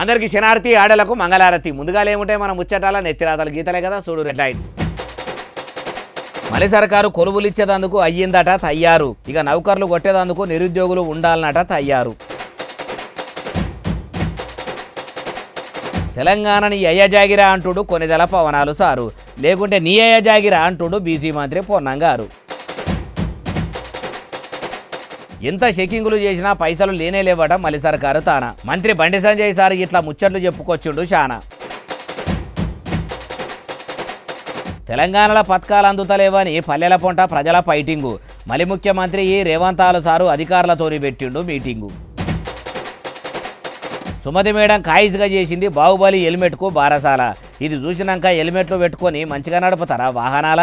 అందరికీ శనారతి ఆడలకు మంగళారతి. ముందుగా ఏముంటే మనం ముచ్చటాల నెత్తిరాతలు గీతలే కదా చూడు రెడ్ లైట్స్. మలి సర్కారు కొలువులు ఇచ్చేదందుకు అయ్యిందట తయ్యారు. ఇక నౌకర్లు కొట్టేదందుకు నిరుద్యోగులు ఉండాలన్నట తయ్యారు. తెలంగాణని అయ్యజాగిరా అంటుడు కొనిదెల పవనాలు సారు, లేకుంటే నీ అయ్యజాగిరా అంటుడు బీసీ మంత్రి పొన్నంగారు. ఎంత చెకింగులు చేసినా పైసలు లేనే లేవట మలి సర్కారు తాన. మంత్రి బండి సంజయ్ సార్ ఇట్లా ముచ్చట్లు చెప్పుకొచ్చిండు శానా. తెలంగాణలో పథకాలు అందుతలేవని పల్లెల పొంట ప్రజల ఫైటింగు. మలి ముఖ్యమంత్రి రేవంతాలు సారు అధికారులతోని పెట్టిండు మీటింగు. సుమతి మేడం కాయిస్గా చేసింది బాహుబలి హెల్మెట్కు బారసాల. ఇది చూసినాక హెల్మెట్లు పెట్టుకొని మంచిగా నడుపుతారా వాహనాల?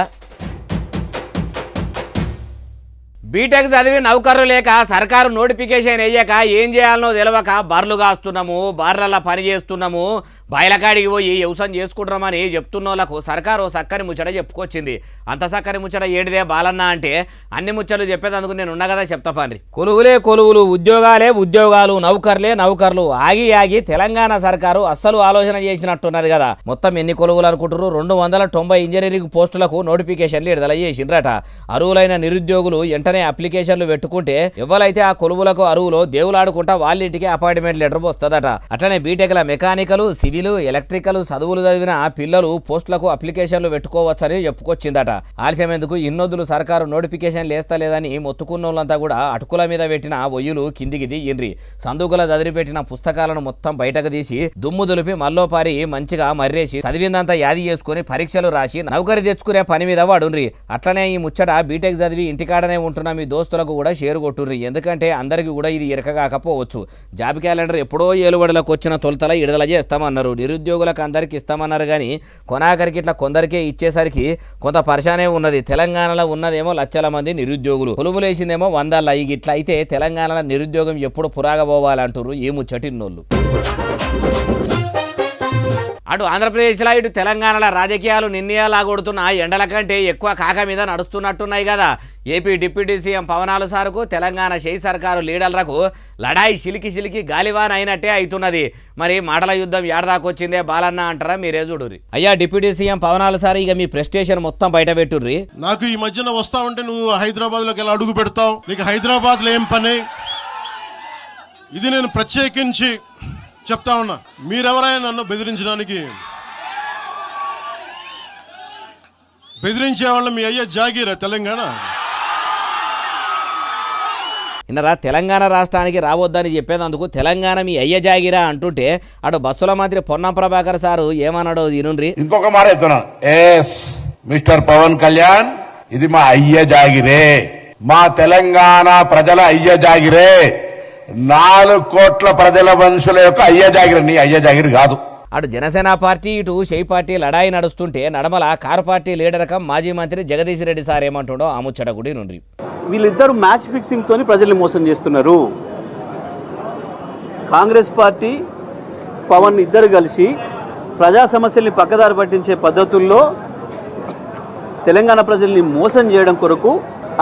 బీటెక్ చదివి నౌకర్లు లేక సర్కారు నోటిఫికేషన్ వేయక ఏం చేయాలనో తెలియక బార్లు కాస్తున్నాము, బార్లల్లో పని చేస్తున్నాము, బయలకాడికి పోయి వ్యవసాయం చేసుకుంటున్నామని చెప్తున్నోళ్ళకు సర్కారు చక్కని ముచ్చట చెప్పుకొచ్చింది. అంత చక్కని ముచ్చట ఏంటిదే బాలన్న అంటే అన్ని ముచ్చట్లు చెప్పేదందుకు నేను ఉన్నా కదా చెప్తా పండ్రి. కొలువులే కొలువులు, ఉద్యోగాలే ఉద్యోగాలు, నౌకర్లే నౌకర్లు. ఆగి తెలంగాణ సర్కారు అస్సలు ఆలోచన చేసినట్టున్నది కదా. మొత్తం ఎన్ని కొలువులు అనుకుంటారు? 290 ఇంజనీరింగ్ పోస్టులకు నోటిఫికేషన్లు విడుదల చేసిండ్రట. అరువులైన నిరుద్యోగులు వెంటనే అప్లికేషన్లు పెట్టుకుంటే ఎవరైతే ఆ కొలువులకు అరువులో దేవులాడుకుంటా వాళ్ళింటికి అపాయింట్మెంట్ లెటర్ వస్తుందట. అట్లనే బీటెక్ల మెకానికల్, సివిల్, ఎలక్ట్రికల్ చదువులు చదివిన పిల్లలు పోస్టులకు అప్లికేషన్లు పెట్టుకోవచ్చని చెప్పుకొచ్చిందట. ఆలస్యం ఎందుకు? ఇన్నొద్దులు సర్కారు నోటిఫికేషన్ లేస్తలేదని మొత్తుకున్నోళ్ళంతా కూడా అటుకుల మీద పెట్టిన ఒయ్యులు కిందికి దిగిండ్రి. సందుకుల చదివిపెట్టిన పుస్తకాలను మొత్తం బయటకు తీసి దుమ్ము దులిపి మల్లోపారి మంచిగా మర్రేసి చదివిందంతా యాది చేసుకుని పరీక్షలు రాసి నౌకరి తెచ్చుకునే పని మీద వాడుండ్రి. అట్లనే ఈ ముచ్చట బీటెక్ చదివి ఇంటికాడనే ఉంటున్న మీ దోస్తులకు కూడా షేర్ కొట్టుండ్రి. ఎందుకంటే అందరికీ కూడా ఇది ఎరకగాకపోవచ్చు. జాబ్ క్యాలెండర్ ఎప్పుడో ఏలుబడిలోకి వచ్చిన తొలుతల విడుదల చేస్తామన్నారు. నిరుద్యోగులకు అందరికి ఇస్తామన్నారు కానీ కొనాకరికి ఇట్లా కొందరికే ఇచ్చేసరికి కొంత పరిశానే ఉన్నది. తెలంగాణలో ఉన్నదేమో లక్షల మంది నిరుద్యోగులు, కొలువులేసిందేమో 100. ఇట్లా అయితే తెలంగాణలో నిరుద్యోగం ఎప్పుడు పురాగబోవాలంటారు ఈ ముచ్చటిన్నోళ్ళు. అటు ఆంధ్రప్రదేశ్లో ఇటు తెలంగాణలో రాజకీయాలు నిన్నయాలాగొడుతున్న ఎండల కంటే ఎక్కువ కాక మీద నడుస్తున్నట్టున్నాయి కదా. ఏపీ డిప్యూటీ సీఎం పవనాలు సారుకు తెలంగాణ షెయి సర్కారు లీడర్లకు లడాయి చిలికి గాలివాన్ అయినట్టే అవుతున్నది. మరి మాటల యుద్ధం ఏడదాకొచ్చిందే బాలన్న అంటారా? మీరే చూడుర్రి. అయ్యా డిప్యూటీ సీఎం పవనాలు సార్, ఇక మీ ప్రెస్టేషన్ మొత్తం బయట పెట్టుర్రి. నాకు ఈ మధ్యన వస్తా ఉంటే నువ్వు హైదరాబాద్ లోకి ఎలా అడుగు పెడతావు? నీకు హైదరాబాద్ లో ఏం పని? ఇది నేను ప్రత్యేకించి చెప్తా ఉన్నా. మీరెవరైనా నన్ను బెదిరించే వాళ్ళు మీ అయ్యే జాగీరా తెలంగాణ? ఇన్నరా, తెలంగాణ రాష్ట్రానికి రావద్దని చెప్పేందుకు తెలంగాణ మీ అయ్య జాగిరా అంటుంటే అటు బస్సుల మంత్రి పొన్నం ప్రభాకర్ సారు ఏమన్నాడో తినుండ్రి. ఇంకొక మాట చెప్తున్నాను. మిస్టర్ పవన్ కళ్యాణ్, ఇది మా అయ్య జాగిరే, మా తెలంగాణ ప్రజల అయ్య జాగిరే, 4 కోట్ల ప్రజల మనుషుల యొక్క అయ్య జాగిరి, నీ అయ్య జాగిరి కాదు. అటు జనసేన పార్టీ ఇటు షెయి పార్టీ లడాయి నడుస్తుంటే నడమల కారు పార్టీ లీడర్ కం మాజీ మంత్రి జగదీష్ రెడ్డి సార్ ఏమంటుండో ఆ ముచ్చట గుడి నుండి. వీళ్ళిద్దరు మ్యాచ్ ఫిక్సింగ్ తోని ప్రజల్ని మోసం చేస్తున్నారు. కాంగ్రెస్ పార్టీ పవన్ ఇద్దరు కలిసి ప్రజా సమస్యల్ని పక్కదారి పట్టించే పద్ధతుల్లో తెలంగాణ ప్రజల్ని మోసం చేయడం కొరకు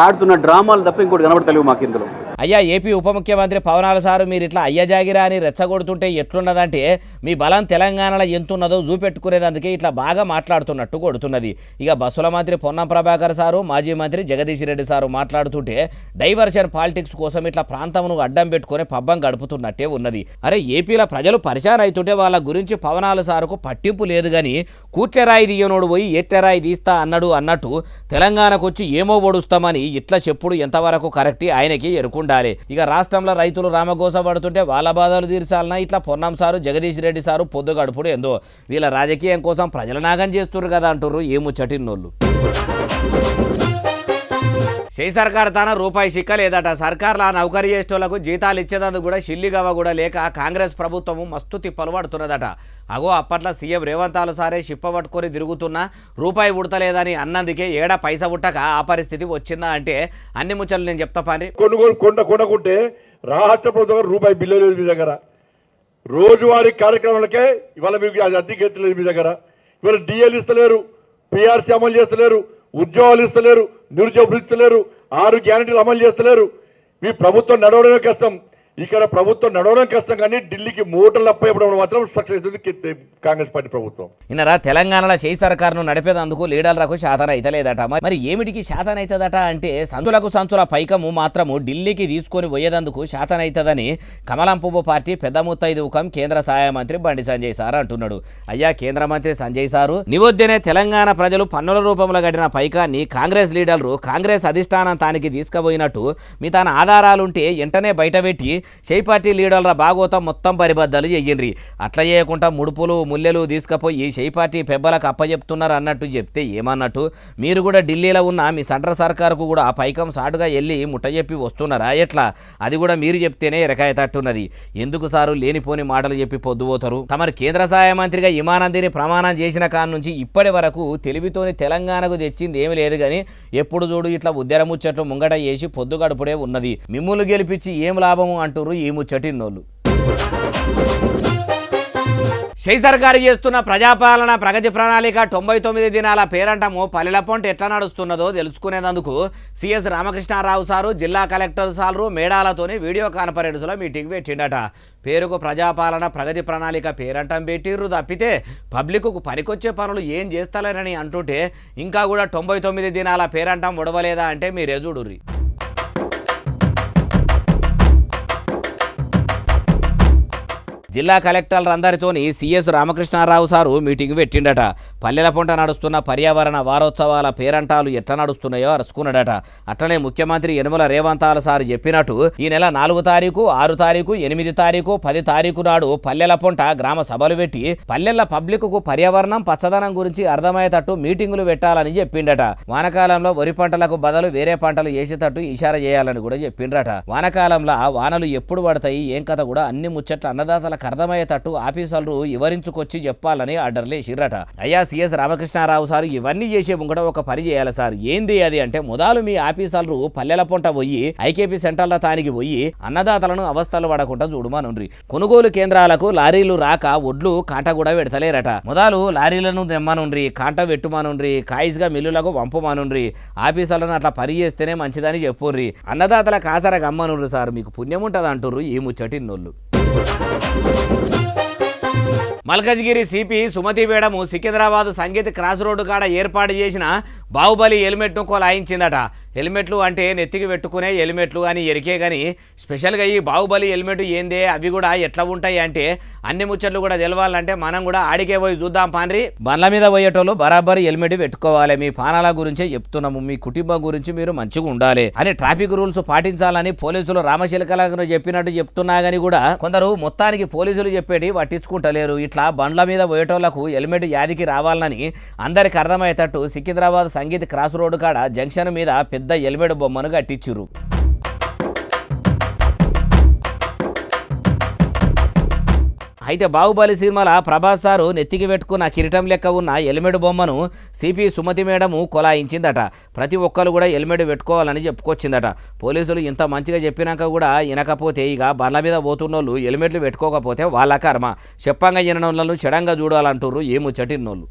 ఆడుతున్న డ్రామాలు తప్ప ఇంకోటి కనబడతలేవు మాకు ఇందులో. అయ్యా ఏపీ ఉప ముఖ్యమంత్రి పవనాల సారు మీరు ఇట్లా అయ్య జాగిరా అని రెచ్చగొడుతుంటే ఎట్లున్నదంటే మీ బలం తెలంగాణలో ఎంతున్నదో చూపెట్టుకునేది, అందుకే ఇట్లా బాగా మాట్లాడుతున్నట్టు కొడుతున్నది. ఇక బస్సుల మంత్రి పొన్నం ప్రభాకర్ సారు మాజీ మంత్రి జగదీష్ రెడ్డి సారు మాట్లాడుతుంటే డైవర్షన్ పాలిటిక్స్ కోసం ఇట్లా ప్రాంతమును అడ్డం పెట్టుకుని పబ్బం గడుపుతున్నట్టే ఉన్నది. అరే ఏపీలో ప్రజలు పరిశాన్ అవుతుంటే వాళ్ళ గురించి పవనాల సారుకు పట్టింపు లేదు కానీ కూట్లెరాయి తీయనోడు పోయి ఎట్లెరాయి తీస్తా అన్నట్టు తెలంగాణకు వచ్చి ఏమో పొడుస్తామని ఇట్లా చెప్పుడు ఎంతవరకు కరెక్ట్ ఆయనకి ఎరుకుండాలి. ఇక రాష్ట్రంలో రైతులు రామగోస పడుతుంటే వాళ్ళ బాధలు తీర్చాలన్నా ఇట్లా పొన్నం సారు జగదీష్ రెడ్డి సారు పొద్దు గడుపుడు ఏందో వీళ్ళ రాజకీయం కోసం ప్రజల నాగం చేస్తున్నారు కదా అంటుర్రు ఏ ముచ్చటిన్నోళ్ళు. షెయి సర్కార్ తాన రూపాయి సిక్క లేదట. సర్కార్ల నౌకరీ చేసేటోళ్లకు జీతాలు ఇచ్చేదందుకు కూడా షిల్లిగవ కూడా లేక కాంగ్రెస్ ప్రభుత్వము మస్తు తిప్పలు పడుతున్నదట. అగో అప్పట్లో సీఎం రేవంతాలు సారే చిప్పబట్టుకొని తిరుగుతున్నా రూపాయి ఉడతలేదని అన్నందుకే ఏడా పైస ఉట్టక ఆ పరిస్థితి వచ్చిందా అంటే అన్ని ముచ్చలు నేను చెప్తా పని. కొనుక్కుంటే రాష్ట్ర ప్రభుత్వం రూపాయి బిల్లు లేదు మీ దగ్గర. రోజువారీ కార్యక్రమాలకే ఇవాళ మీకు అద్దెకెత్తలేదు మీ దగ్గర. ఇవాళ డిఎల్ ఇస్తలేరు, పిఆర్సీ అమలు చేస్తలేరు, ఉద్యోగాలు ఇస్తలేరు, నిరుద్యోగులు ఇస్తలేరు, 6 గ్యారెంటీలు అమలు చేస్తలేరు. మీ ప్రభుత్వం నడవడమే కష్టం. ఇక్కడ ప్రభుత్వం నడవడం కష్టం, కానీ ఢిల్లీకి మోటార్లు అప్పయ్యడం మాత్రం సక్సెస్ అవుతుంది కాంగ్రెస్ పార్టీ ప్రభుత్వం. ఇన్నరా తెలంగాణలో చేయి సర్కారును నడిపేదందుకు లీడర్లకు శాతం అయితలేదట. మరి ఏమిటికి శాతం అవుతుందట అంటే సంచుల పైకము మాత్రము ఢిల్లీకి తీసుకొని పోయేదందుకు శాతం అవుతుందని కమలం పువ్వు పార్టీ పెద్ద ముత్తైదుకం కేంద్ర సహాయ మంత్రి బండి సంజయ్ సార్ అంటున్నాడు. అయ్యా కేంద్ర మంత్రి సంజయ్ సారు, నివొద్దనే తెలంగాణ ప్రజలు పన్నుల రూపంలో కట్టిన పైకాన్ని కాంగ్రెస్ లీడర్లు కాంగ్రెస్ అధిష్టానం తానికి తీసుకుపోయినట్టు మీ తన ఆధారాలుంటే వెంటనే బయటపెట్టి చేయి పార్టీ లీడర్ల భాగోతం మొత్తం పరిబద్ధాలు చెయ్యండ్రి. అట్లా చేయకుండా ముడుపులు ముల్లెలు తీసుకుపోయి చేయి పార్టీ పెబ్బలకు అప్పచెప్తున్నారు అన్నట్టు చెప్తే ఏమన్నట్టు? మీరు కూడా ఢిల్లీలో ఉన్న మీ సెంట్రల్ సర్కారుకు కూడా ఆ పైకం సాటుగా వెళ్ళి ముట్టజెప్పి వస్తున్నారా ఎట్లా? అది కూడా మీరు చెప్తేనే ఎరకాయ తట్టున్నది. ఎందుకు సారు లేనిపోని మాటలు చెప్పి పొద్దుపోతారు? తమరు కేంద్ర సహాయ మంత్రిగా ఇమానందిని ప్రమాణం చేసిన కాడ నుంచి ఇప్పటి వరకు తెలివితోని తెలంగాణకు తెచ్చింది ఏమి లేదు కానీ ఎప్పుడు చూడు ఇట్లా ఉద్దెర ముచ్చట్లు ముంగట చేసి పొద్దు గడుపుడే ఉన్నది. మిమ్ములు గెలిపించి ఏం లాభము అంటురు ఈ ముచ్చటిన్నోళ్ళు. చేయి సర్కారు చేస్తున్న ప్రజాపాలన ప్రగతి ప్రణాళిక 99 దినాల పేరంటము పల్లెల పొంట ఎట్లా నడుస్తున్నదో తెలుసుకునేందుకు సిఎస్ రామకృష్ణారావు సారు జిల్లా కలెక్టర్ సార్లు మేడాలతోని వీడియో కాన్ఫరెన్స్లో మీటింగ్ పెట్టిండట. పేరుకు ప్రజాపాలన ప్రగతి ప్రణాళిక పేరంటం పెట్టిర్రు తప్పితే పబ్లిక్కు పనికొచ్చే పనులు ఏం చేస్తలేరని అంటుంటే ఇంకా కూడా 99 దినాల పేరంటం ఉడవలేదా అంటే మీరే చూడుర్రి. జిల్లా కలెక్టర్లు అందరితోని సిఎస్ రామకృష్ణారావు సారు మీటింగ్ పెట్టిండట. పల్లెల పొంట నడుస్తున్న పర్యావరణ వారోత్సవాల పేరంటాలు ఎట్లా నడుస్తున్నాయో అరుచుకున్నాడట. అట్లనే ముఖ్యమంత్రి యనమల రేవంతాల సారు చెప్పినట్టు ఈ నెల 4 తారీఖు 6 తారీఖు 8 తారీఖు 10 తారీఖు నాడు పల్లెల పొంట గ్రామ సభలు పెట్టి పల్లెల పబ్లిక్కు పర్యావరణం పచ్చదనం గురించి అర్థమయ్యేటట్టు మీటింగులు పెట్టాలని చెప్పిండట. వానకాలంలో వరి పంటలకు బదులు వేరే పంటలు వేసేటట్టు ఇషారా చేయాలని కూడా చెప్పిండ్రట. వానకాలంలో వానలు ఎప్పుడు పడతాయి ఏం కథ కూడా అన్ని ముచ్చట్లు అన్నదాతల అర్థమయ్యేటట్టు ఆఫీసర్లు వివరించుకొచ్చి చెప్పాలని ఆర్డర్లు వేసిర్రట. అయ్యా సిఎస్ రామకృష్ణారావు సార్ ఇవన్నీ చేసే ముంగట ఒక పని చేయాలి సార్. ఏంది అది అంటే మొదలు మీ ఆఫీసర్లు పల్లెల పొంట పోయి ఐకేపీ సెంటర్ల తానికి పోయి అన్నదాతలను అవస్థలు పడకుండా చూడమనుండ్రి. కొనుగోలు కేంద్రాలకు లారీలు రాక ఒడ్లు కాంట కూడా పెడతలేరట. మొదలు లారీలను తెమ్మనుండ్రి, కాంట పెట్టుమనుండ్రి, కాయిస్గా మిల్లులకు వంపమనుండ్రి. ఆఫీసర్లను అట్లా పని చేస్తేనే మంచిదని చెప్పుర్రి. అన్నదాతల కాసర గమ్మనుండ్రి సార్, మీకు పుణ్యం ఉంటుంది అంటుర్రు ఈ ముచ్చటిన్నోళ్ళు. Malkajgiri CP Sumathi madam Secunderabad Sangeet cross road కాడ ఏర్పాటు చేసిన బాహుబలి హెల్మెట్ను కొలాయించిందట. హెల్మెట్లు అంటే నెత్తికి పెట్టుకునే హెల్మెట్లు అని ఎరికే కానీ స్పెషల్గా ఈ బాహుబలి హెల్మెట్ ఏందే అవి కూడా ఎట్లా ఉంటాయి అంటే అన్ని ముచ్చట్లు కూడా తెలవాలంటే మనం కూడా ఆడికే పోయి చూద్దాం పాన్రి. బండ్ల మీద పోయేటోళ్ళు బరాబర్ హెల్మెట్ పెట్టుకోవాలి. మీ పానాల గురించే చెప్తున్నాము, మీ కుటుంబం గురించి మీరు మంచిగా ఉండాలి అని ట్రాఫిక్ రూల్స్ పాటించాలని పోలీసులు రామశిలకలకు చెప్పినట్టు చెప్తున్నా కానీ కూడా కొందరు మొత్తానికి పోలీసులు చెప్పేటి పట్టించుకుంటలేరు. ఇట్లా బండ్ల మీద పోయేటోళ్లకు హెల్మెట్ యాదికి రావాలని అందరికి అర్థమయ్యేటట్టు సికింద్రాబాద్ సంగీత్ క్రాస్ రోడ్డు కాడ జంక్షన్ మీద పెద్ద హెల్మెట్ బొమ్మను కట్టించురు. అయితే బాహుబలి సినిమాల ప్రభాస్ సారు నెత్తికి పెట్టుకున్న కిరీటం లెక్క ఉన్న హెల్మెట్ బొమ్మను సిపి సుమతి మేడము కొలాయించిందట. ప్రతి ఒక్కరు కూడా హెల్మెట్ పెట్టుకోవాలని చెప్పుకొచ్చిందట. పోలీసులు ఇంత మంచిగా చెప్పినాక కూడా వినకపోతే ఇక బండ్ల మీద పోతున్నోళ్ళు హెల్మెట్లు పెట్టుకోకపోతే వాళ్ళ కర్మ. చెప్పంగా వినోళ్ళను చెడంగా చూడాలంటుర్రు ఏ ముచ్చటిన్నోళ్ళు.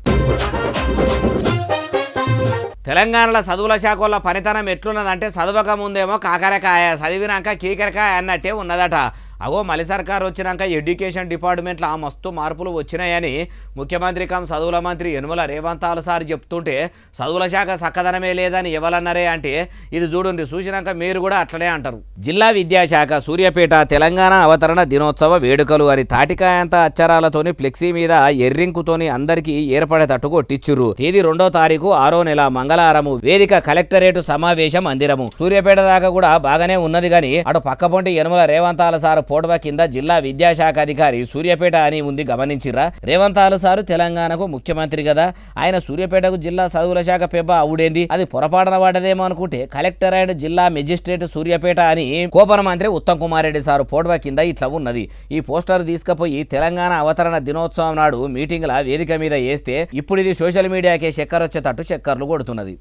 తెలంగాణలో చదువుల శాఖల పనితనం ఎట్లున్నదంటే చదవక ముందేమో కాకరకాయ, చదివినాక కీకరకాయ అన్నట్టే ఉన్నదట. అగో మలి సర్కారు వచ్చినాక ఎడ్యుకేషన్ డిపార్ట్మెంట్లో మస్తు మార్పులు వచ్చినాయని ముఖ్యమంత్రి చదువుల మంత్రి యనమల రేవంతాల సార్ చెప్తుంటే చదువుల శాఖ చక్కదనమే లేదని ఎవరన్నారే అంటే ఇది చూడండి, చూసినాక మీరు కూడా అట్లనే అంటారు. జిల్లా విద్యాశాఖ సూర్యాపేట తెలంగాణ అవతరణ దినోత్సవ వేడుకలు అని తాటికాయంత అక్షరాలతోని ఫ్లెక్సీ మీద ఎర్రింకుతోని అందరికీ ఏర్పడేటట్టు కొట్టించుర్రు. తేదీ 2వ తారీఖు 6వ నెల మంగళవారము వేదిక కలెక్టరేట్ సమావేశ మందిరము. సూర్యాపేట దాకా కూడా బాగానే ఉన్నది కానీ అటు పక్కపొంటి యనమల రేవంతాల సార్ పోటవ కింద జిల్లా విద్యాశాఖ అధికారి సూర్యాపేట అని ఉంది గమనించిరా. రేవంతాలు సారు తెలంగాణకు ముఖ్యమంత్రి కదా, ఆయన సూర్యాపేటకు జిల్లా చదువుల శాఖ పెబ్బ అవుడేంది, అది పొరపాటున వాడదేమో అనుకుంటే కలెక్టర్ అండ్ జిల్లా మెజిస్ట్రేట్ సూర్యాపేట అని కోపన మంత్రి ఉత్తమ్ కుమార్ రెడ్డి సారు పోటవ కింద ఇట్లా ఉన్నది. ఈ పోస్టర్ తీసుకుపోయి తెలంగాణ అవతరణ దినోత్సవం నాడు మీటింగ్ల వేదిక మీద వేస్తే ఇప్పుడు ఇది సోషల్ మీడియాకే చక్కర్ వచ్చేటట్టు చక్కర్లు కొడుతున్నది.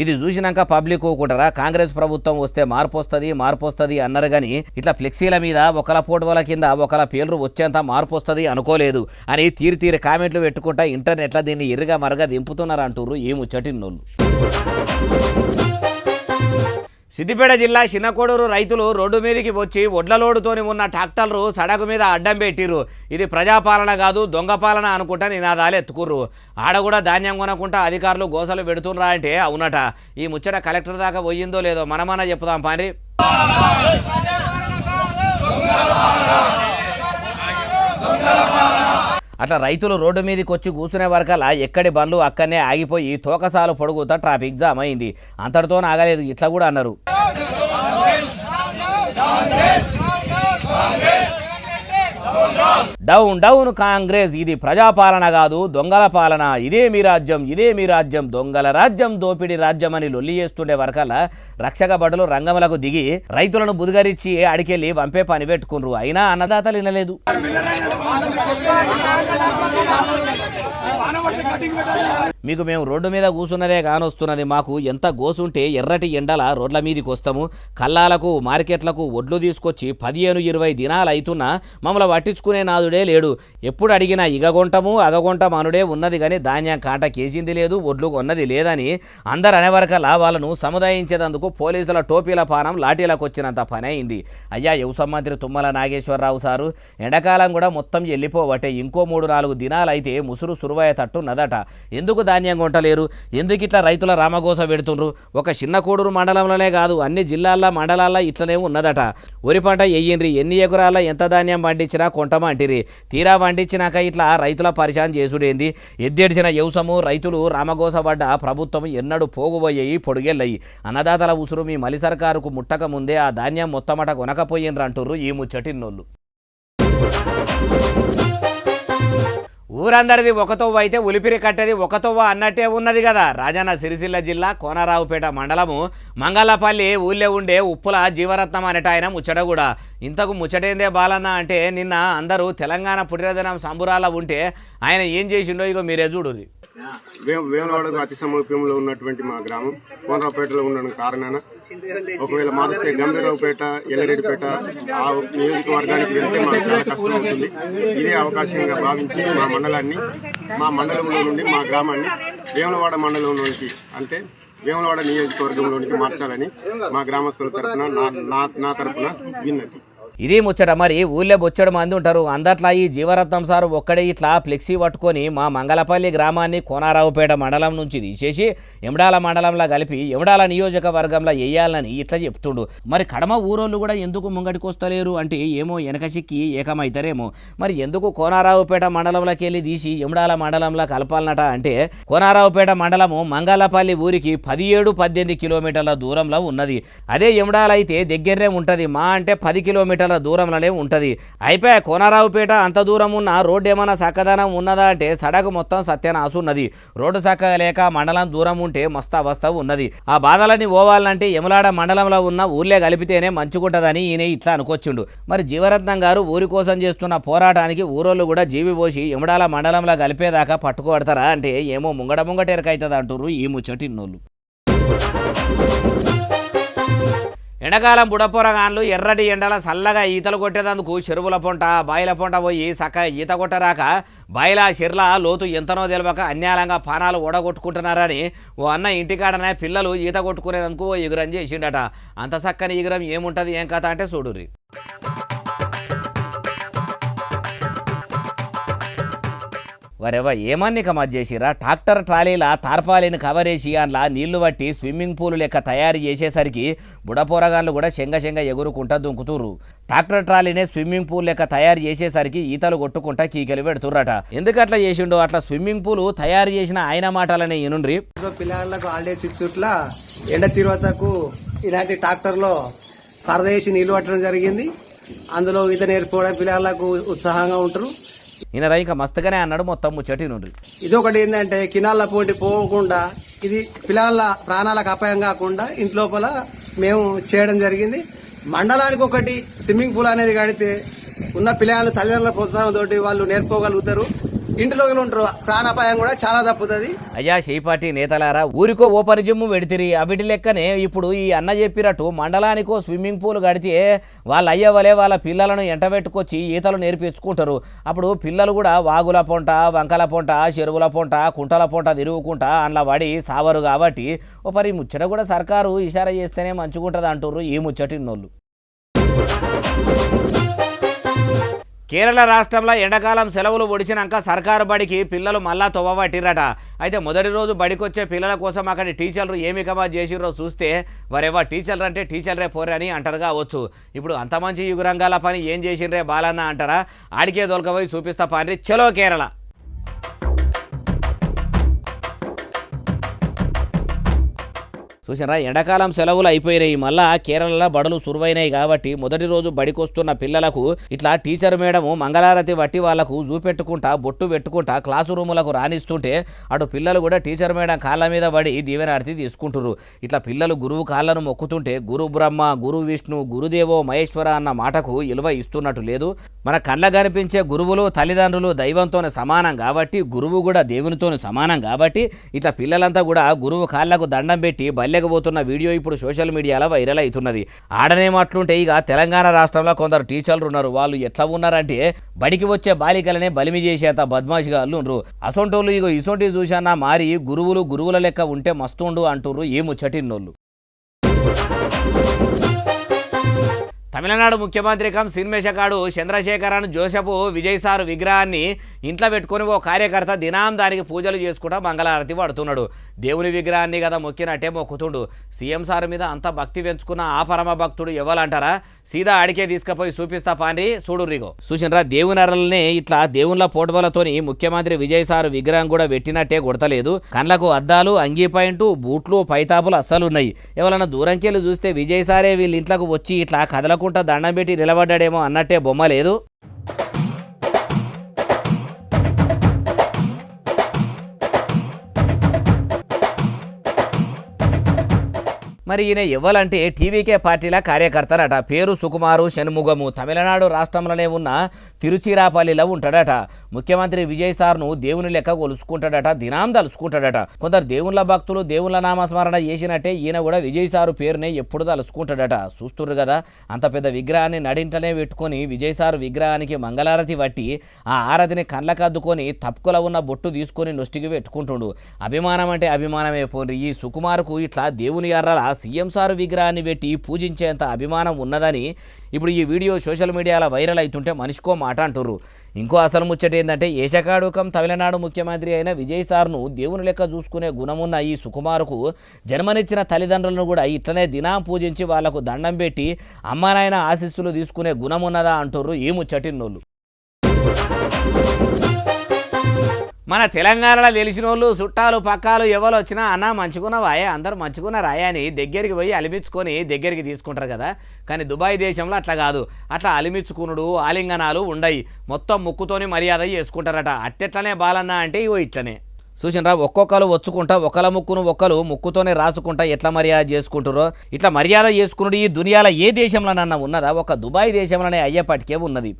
ఇది చూసినాక పబ్లిక్ ఊకుంటారా కాంగ్రెస్ ప్రభుత్వం వస్తే మార్పు వస్తుంది అన్నారు కానీ ఇట్లా ఫ్లెక్సీల మీద ఒకల ఫోటోల కింద ఒకల పేర్లు వచ్చేంత మార్పు వస్తుంది అనుకోలేదు అని తీరి కామెంట్లు పెట్టుకుంటా ఇంటర్నెట్లో దీన్ని ఎర్రగా మరగా దింపుతున్నారు అంటుర్రు ఈ ముచ్చటిన్నోళ్ళు. సిద్దిపేట జిల్లా చిన్నకోడూరు రైతులు రోడ్డు మీదకి వచ్చి ఒడ్ల లోడుతోని ఉన్న ట్రాక్టర్లు సడకు మీద అడ్డం పెట్టిర్రు. ఇది ప్రజాపాలన కాదు దొంగపాలన అనుకుంటా నినాదాలు ఎత్తుకుర్రు. ఆడ కూడా ధాన్యం కొనకుండా అధికారులు గోసలు పెడుతుర్రా అంటే అవునట. ఈ ముచ్చట కలెక్టర్ దాకా పోయిందో లేదో మనమన్నా చెప్తాం పారి. అట్లా రైతులు రోడ్డు మీదకి వచ్చి కూర్చునే వరకల్లా ఎక్కడి బండ్లు అక్కడనే ఆగిపోయి తోకసాలు పొడుగుతా ట్రాఫిక్ జామ్ అయింది. అంతటితో ఆగలేదు, ఇట్లా కూడా అన్నారు. డౌన్ డౌన్ కాంగ్రెస్, ఇది ప్రజాపాలన కాదు దొంగల పాలన, ఇదే మీ రాజ్యం ఇదే మీ రాజ్యం, దొంగల రాజ్యం దోపిడి రాజ్యం అని లొల్లి చేస్తుండే వరకల్లా రక్షక భటులు రంగములకు దిగి రైతులను బుదిగరిచ్చి అడికెళ్ళి వంపే పని పెట్టుకున్నారు. అయినా అన్నదాతలు వినలేదు. మీకు మేము రోడ్డు మీద కూర్చున్నదే కానొస్తున్నది, మాకు ఎంత గోసుంటే ఎర్రటి ఎండల రోడ్ల మీదకి వస్తాము. కల్లాలకు మార్కెట్లకు ఒడ్లు తీసుకొచ్చి 15-20 దినాలు అవుతున్నా మమ్మల్ని పట్టించుకునే నాదుడే లేడు. ఎప్పుడు అడిగినా ఇగగొంటము అగగొంటం అనుడే ఉన్నది కానీ ధాన్యం కాంట కేసింది లేదు, ఒడ్లు కొన్నది లేదని అందరు అనేవరకల్లా వాళ్ళను సముదాయించేందుకు పోలీసుల టోపీల పానం లాఠీలకు వచ్చినంత పని అయింది. అయ్యా వ్యవసాయ మంత్రి తుమ్మల నాగేశ్వరరావు సారు, ఎండాకాలం కూడా మొత్తం వెళ్ళిపోవటే ఇంకో 3-4 దినాలు అయితే ముసురు సురువయ్య తట్టున్నదట. ఎందుకు ధాన్యం కొంటలేరు, ఎందుకు ఇట్లా రైతుల రామగోస పెడుతుండ్రు? ఒక చిన్న కోడూరు మండలంలోనే కాదు అన్ని జిల్లాల్లో మండలాల్లో ఇట్లనే ఉన్నదట. వరి పంట ఎయ్యిండ్రి, ఎన్ని ఎకరాల్లో ఎంత ధాన్యం పండించినా కొంటమంటిరి, తీరా పండించినాక ఇట్లా రైతుల పరిశాన్ చేసుడేంది? ఎద్దెడిచిన వ్యవసము రైతులు రామగోస పడ్డ ప్రభుత్వం ఎన్నడూ పోగుబోయ్యి పొడిగెళ్ళయి. అన్నదాతల ఉసురు మీ మలి సర్కారుకు ముట్టక ముందే ఆ ధాన్యం మొత్తమట కొనకపోయిండ్రంటుర్రు ఈ ముచ్చటిన్నోళ్ళు. ఊరందరిది ఒకతోవ అయితే ఉలిపిరి కట్టేది ఒకతోవ అన్నట్టే ఉన్నది కదా. రాజన్న సిరిసిల్ల జిల్లా కోనరావుపేట మండలము మంగళపల్లి ఊళ్ళో ఉండే ఉప్పుల జీవరత్నం అనేట ఆయన ముచ్చట కూడా. ఇంతకు ముచ్చటేందే బాలన్న అంటే నిన్న అందరూ తెలంగాణ పుట్టినదినం సంబురాల ఉంటే ఆయన ఏం చేసిండో ఇగో మీరే చూడుర్రి. వేములవాడకు అతి సమీపంలో ఉన్నటువంటి మా గ్రామం కోనరావుపేటలో ఉండడం కారణాన ఒకవేళ మారిస్తే గంభీరావుపేట ఎల్లరెడ్డిపేట ఆ నియోజకవర్గానికి వెళ్తే మాకు చాలా కష్టం అవుతుంది. ఇదే అవకాశంగా భావించి మా మండలాన్ని మా మండలంలో నుండి మా గ్రామాన్ని వేములవాడ మండలంలోనికి అంటే వేములవాడ నియోజకవర్గంలోనికి మార్చాలని మా గ్రామస్తుల తరఫున నా తరఫున విన్నది. ఇది ముచ్చట. మరి ఊళ్ళో బొచ్చడు మంది ఉంటారు, అందట్లా ఈ జీవరత్నం సారు ఒక్కడే ఇట్లా ఫ్లెక్సీ పట్టుకొని మా మంగళపల్లి గ్రామాన్ని కోనరావుపేట మండలం నుంచి తీసేసి ఎమడాల మండలంలో కలిపి ఎమడాల నియోజకవర్గంలో వేయాలని ఇట్లా చెప్తుండు. మరి కడమ ఊరోళ్ళు కూడా ఎందుకు ముంగటికి వస్తలేరు అంటే ఏమో వెనక చిక్కి ఏకమవుతారేమో. మరి ఎందుకు కోనరావుపేట మండలంలోకి వెళ్ళి తీసి ఎమడాల మండలంలో కలపాలనట అంటే కోనరావుపేట మండలము మంగళపల్లి ఊరికి 17-18 కిలోమీటర్ల దూరంలో ఉన్నది. అదే ఎమడాల అయితే దగ్గరనే ఉంటుంది, మా అంటే 10 కిలోమీటర్ల దూరంలోనే ఉంటుంది. అయిపోయా కోనరావుపేట అంత దూరం ఉన్న రోడ్డు ఏమైనా చక్కదనం ఉన్నదా అంటే సడకు మొత్తం సత్యనాశ ఉన్నది. రోడ్డు చక్కగా లేక మండలం దూరం ఉంటే మస్తు అవస్థ ఉన్నది. ఆ బాధలన్నీ పోవాలంటే యమలాడ మండలంలో ఉన్న ఊర్లే కలిపితేనే మంచుకుంటుందని ఈయన ఇట్లా అనుకొచ్చిండు. మరి జీవరత్నం గారు ఊరి కోసం చేస్తున్న పోరాటానికి ఊరోళ్ళు కూడా జీవి పోసి యమడాల మండలంలో కలిపేదాకా పట్టుకోబడతారా అంటే ఏమో ముంగటెరకైతుంది అంటుర్రు ఈ ముచ్చటిన్నోళ్ళు. ఎండాకాలం బుడపోరగాన్లు ఎర్రటి ఎండల చల్లగా ఈతలు కొట్టేందుకు చెరువుల పొంట బాయిల పొంట పోయి చక్క ఈత కొట్టరాక బాయిల చెర్ల లోతు ఎంతనో తెలియక అన్యాయంగా పానాలు ఓడగొట్టుకుంటున్నారని ఓ అన్న ఇంటికాడనే పిల్లలు ఈత కొట్టుకునేందుకు ఓ ఎగురం చేసిండట. అంత చక్కని ఎగురం ఏముంటుంది ఏం కథ అంటే చూడుర్రి. వరెవ ఏమన్నిక మధ్య చేసిరా, ట్రాక్టర్ ట్రాలీల తార్పాలిని కవర్ వేసి అందులో నీళ్లు పట్టి స్విమ్మింగ్ పూల్ లెక్క తయారు చేసేసరికి బుడపోరగాన్లు కూడా శంగ ఎగురుకుంటా దుంకుతుర్రు. ట్రాక్టర్ ట్రాలీనే స్విమ్మింగ్ పూల్ లెక్క తయారు చేసేసరికి ఈతలు కొట్టుకుంటా కీకలు పెడుతుర్రట. ఎందుకట్లా చేసిండో అట్లా స్విమ్మింగ్ పూల్ తయారు చేసిన ఆయన మాటలనే ఈనుండ్రి. పిల్లలకు హాలిడేస్ ఇచ్చుట్ల ఎండ తీరువతకు ఇలాంటి ట్రాక్టర్లో పరద వేసి నీళ్లు పట్టడం జరిగింది. అందులో ఈత నేర్చుకోవడం పిల్లలకు ఉత్సాహంగా ఉంటారు. ఈయన ఇంకా మస్తుగానే అన్నాడు మొత్తం ముచ్చటి నుండి. ఇదొకటి ఏంటంటే కినాల పోటీ పోకుండా ఇది పిల్లల ప్రాణాలకు అపాయం కాకుండా ఇంట్లోపల మేము చేయడం జరిగింది. మండలానికి ఒకటి స్విమ్మింగ్ పూల్ అనేది కడితే ఉన్న పిల్లల తల్లిదండ్రుల ప్రోత్సాహం తోటి వాళ్ళు నేర్చుకోగలుగుతారు. ఇంటిలో ఉంటారు, ప్రాణాపాయం కూడా చాలా తప్పుతుంది. అయ్యా చేపాటి నేతలారా, ఊరికో ఓపెన్ జిమ్ పెడితిరి, అవిటి లెక్కనే ఇప్పుడు ఈ అన్న చెప్పినట్టు మండలానికో స్విమ్మింగ్ పూల్ కడితే వాళ్ళ అయ్యవలే వాళ్ళ పిల్లలను ఎంటబెట్టుకొచ్చి ఈతలు నేర్పించుకుంటారు. అప్పుడు పిల్లలు కూడా వాగుల పొంట, వంకల పొంట, చెరువుల పొంట, కుంటల పొంట తిరుగుకుంటా అందులో పడి సావరు. కాబట్టి ఓ పరి ముచ్చట కూడా సర్కారు ఇషారా చేస్తేనే మంచిగుంటుంది అంటుర్రు ఈ ముచ్చటిన్నోళ్ళు. కేరళ రాష్ట్రంలో ఎండాకాలం సెలవులు ఒడిచినాక సర్కారు బడికి పిల్లలు మళ్ళా తొవ్వబట్టిరట. అయితే మొదటి రోజు బడికొచ్చే పిల్లల కోసం అక్కడి టీచర్లు ఏమి కమాజ్ చేసిర్రో చూస్తే వరేవా టీచర్లు అంటే టీచర్లే పోరే అని అంటారు కావచ్చు. ఇప్పుడు అంత మంచి యుగరంగాల పని ఏం చేసిండ్రే బాలన్న అంటారా? ఆడికే దొలకపోయి చూపిస్తా పాండ్రి, చలో కేరళ. చూసినరా, ఎండాకాలం సెలవులు అయిపోయినాయి, మళ్ళా కేరళలో బడులు సురువైనాయి. కాబట్టి మొదటి రోజు బడికొస్తున్న పిల్లలకు ఇట్లా టీచర్ మేడం మంగళారతి వట్టి వాళ్లకు చూపెట్టుకుంటా బొట్టు పెట్టుకుంటా క్లాసు రూములకు రాణిస్తుంటే అటు పిల్లలు కూడా టీచర్ మేడం కాళ్ళ మీద పడి దీవెనార్తి తీసుకుంటున్నారు. ఇట్లా పిల్లలు గురువు కాళ్ళను మొక్కుతుంటే గురు బ్రహ్మ, గురు విష్ణు, గురుదేవో మహేశ్వర అన్న మాటకు విలువ ఇస్తున్నట్టు లేదు. మన కళ్ళ కనిపించే గురువులు తల్లిదండ్రులు దైవంతోనే సమానం కాబట్టి, గురువు కూడా దేవునితోనే సమానం కాబట్టి ఇట్లా పిల్లలంతా కూడా గురువు కాళ్ళకు దండం పెట్టి బల్లెకపోతున్న వీడియో ఇప్పుడు సోషల్ మీడియాలో వైరల్ అవుతున్నది. ఆడనేమట్లుంటే ఇక తెలంగాణ రాష్ట్రంలో కొందరు టీచర్లు ఉన్నారు. వాళ్ళు ఎట్లా ఉన్నారంటే బడికి వచ్చే బాలికలనే బలిమి చేసేంత బద్మాషిగా ఉన్నారు. అసొంటోళ్ళు ఇగో ఇసొంటి చూసానా మారి గురువుల లెక్క ఉంటే మస్తుండు అంటుర్రు ఈ ముచ్చటిన్నోళ్ళు. తమిళనాడు ముఖ్యమంత్రి కం సినిమేషకాడు చంద్రశేఖరన్ జోసెఫ్ విజయ్ సార్ విగ్రహాన్ని ఇంట్లో పెట్టుకొని ఓ కార్యకర్త దినాం దానికి పూజలు చేసుకుంటా మంగళారతి పడుతున్నాడు. దేవుని విగ్రహాన్ని కదా మొక్కినట్టే మొక్కుతుండు. సీఎం సార్ మీద అంత భక్తి పెంచుకున్న ఆ పరమ భక్తుడు ఎవరంటారా? సీదా ఆడికే తీసుకుపోయి చూపిస్తా పాండ్రి, చూడుర్రిగో. చూసినరా, దేవునరల్ని ఇట్లా దేవుళ్ళ పోటుబలతోని ముఖ్యమంత్రి విజయ్ సార్ విగ్రహం కూడా పెట్టినట్టే కొడతలేదు. కళ్ళకు అద్దాలు, అంగీ పాయింట్, బూట్లు, పైతాపులు అస్సలున్నాయి. ఎవరన్నా దూరంకెళ్ళి చూస్తే విజయ్ సారే వీళ్ళ ఇంట్లోకి వచ్చి ఇట్లా కదలకుంటా దండం పెట్టి నిలబడ్డాడేమో అన్నట్టే బొమ్మ లేదు. మరి ఈయన ఎవరంటే టీవీకే పార్టీల కార్యకర్తరట. పేరు సుకుమారు షణ్ముగము. తమిళనాడు రాష్ట్రంలోనే ఉన్న తిరుచిరాపల్లిలో ఉంటాడట. ముఖ్యమంత్రి విజయ్ సార్ను దేవుని లెక్క కొలుసుకుంటాడట, దినాం తలుసుకుంటాడట. కొందరు దేవుళ్ళ భక్తులు దేవుళ్ళ నామస్మరణ చేసినట్టే ఈయన కూడా విజయ్ సారు పేరునే ఎప్పుడు తలుసుకుంటాడట. చూస్తుర్రు కదా, అంత పెద్ద విగ్రహాన్ని నడింటనే పెట్టుకొని విజయ్ సారు విగ్రహానికి మంగళారతి పట్టి ఆ ఆరతిని కళ్ళకద్దుకొని తప్పుకుల ఉన్న బొట్టు తీసుకొని నొష్టికి పెట్టుకుంటుండు. అభిమానం అంటే అభిమానమే పోండి. ఈ సుకుమార్కు ఇట్లా దేవుని ఎర్రల సీఎం సారు విగ్రహాన్ని పెట్టి పూజించేంత అభిమానం ఉన్నదని ఇప్పుడు ఈ వీడియో సోషల్ మీడియాలో వైరల్ అవుతుంటే మనిషికో మాట అంటుర్రు. ఇంకో అసలు ముచ్చట ఏంటంటే ఏషకాడుకం తమిళనాడు ముఖ్యమంత్రి అయిన విజయ్ సార్ను దేవుని లెక్క చూసుకునే గుణమున్న ఈ సుకుమార్కు జన్మనిచ్చిన తల్లిదండ్రులను కూడా ఇట్లనే దినం పూజించి వాళ్లకు దండం పెట్టి అమ్మానాయన ఆశీస్సులు తీసుకునే గుణమున్నదా అంటుర్రు ఈ ముచ్చటిన్నోళ్ళు. మన తెలంగాణలో తెలిసిన వాళ్ళు చుట్టాలు పక్కాలు ఎవరు వచ్చినా అన్న మంచుకున్నావాయే, అందరూ మంచుకున్నారాయే అని దగ్గరికి పోయి అలిమించుకొని దగ్గరికి తీసుకుంటారు కదా. కానీ దుబాయ్ దేశంలో అట్లా కాదు. అట్లా అలిమించుకునుడు, ఆలింగనాలు ఉండయి. మొత్తం ముక్కుతోని మర్యాద చేసుకుంటారట. అట్టెట్లనే బాలన్న అంటే ఇవో ఇట్లనే. చూసినరా, ఒక్కొక్కరు వచ్చుకుంటా ఒకళ్ళ ముక్కును ఒక్కరు ముక్కుతోనే రాసుకుంటా ఎట్లా మర్యాద చేసుకుంటారో ఇట్లా మర్యాద చేసుకున్నాడు ఈ దునియాలో ఏ దేశంలోనన్నా ఉన్నదా? ఒక దుబాయ్ దేశంలోనే అయ్యేపటికే ఉన్నది.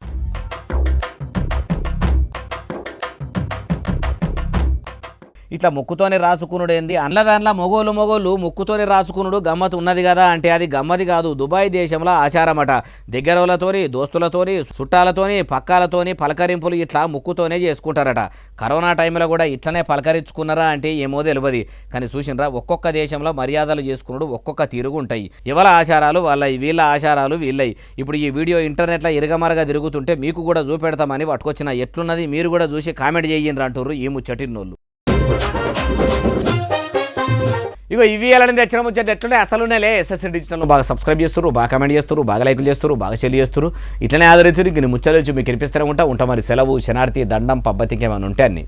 ఇట్లా ముక్కుతోనే రాసుకునుడు ఏంది? దాంట్లో మొగోళ్ళు ముక్కుతోనే రాసుకునుడు గమ్మత్ ఉన్నది కదా అంటే అది గమ్మది కాదు. దుబాయ్ దేశంలో ఆచారమట. దగ్గరలతోని, దోస్తులతోని, చుట్టాలతోని, పక్కాలతోని పలకరింపులు ఇట్లా ముక్కుతోనే చేసుకుంటారట. కరోనా టైంలో కూడా ఇట్లనే పలకరించుకున్నారా అంటే ఏమో తెలియదు. కానీ చూసినరా, ఒక్కొక్క దేశంలో మర్యాదలు చేసుకున్నాడు ఒక్కొక్క తీరుగు ఉంటాయి. ఎవరి ఆచారాలు వాళ్ళవి, వీళ్ళ ఆచారాలు వీళ్ళవి. ఇప్పుడు ఈ వీడియో ఇంటర్నెట్లో ఇరగమరగా తిరుగుతుంటే మీకు కూడా చూపెడతామని పట్టుకొచ్చిన. ఎట్లున్నది మీరు కూడా చూసి కామెంట్ చేయండి అంటుర్రు ఈ ముచ్చటిన్నోళ్ళు. ఇగో ఇవి వెళ్ళని తెచ్చిన ముచ్చట ఎట్లుంటే అసలునేలే. ఎస్ఎస్సీ డిజిటల్ బాగా సబ్స్క్రైబ్ చేస్తారు, బాగా కామెంట్ చేస్తారు, బాగా లైకులు చేస్తారు, బాగా చెల్లి చేస్తారు. ఇట్లనే ఆదరించారు. ఇంక ముచ్చలు వచ్చి మీకు కనిపిస్తూనే ఉంటా మరి. సెలవు, శనార్థి, దండం, పబ్బతికి ఏమైనా ఉంటే అన్ని.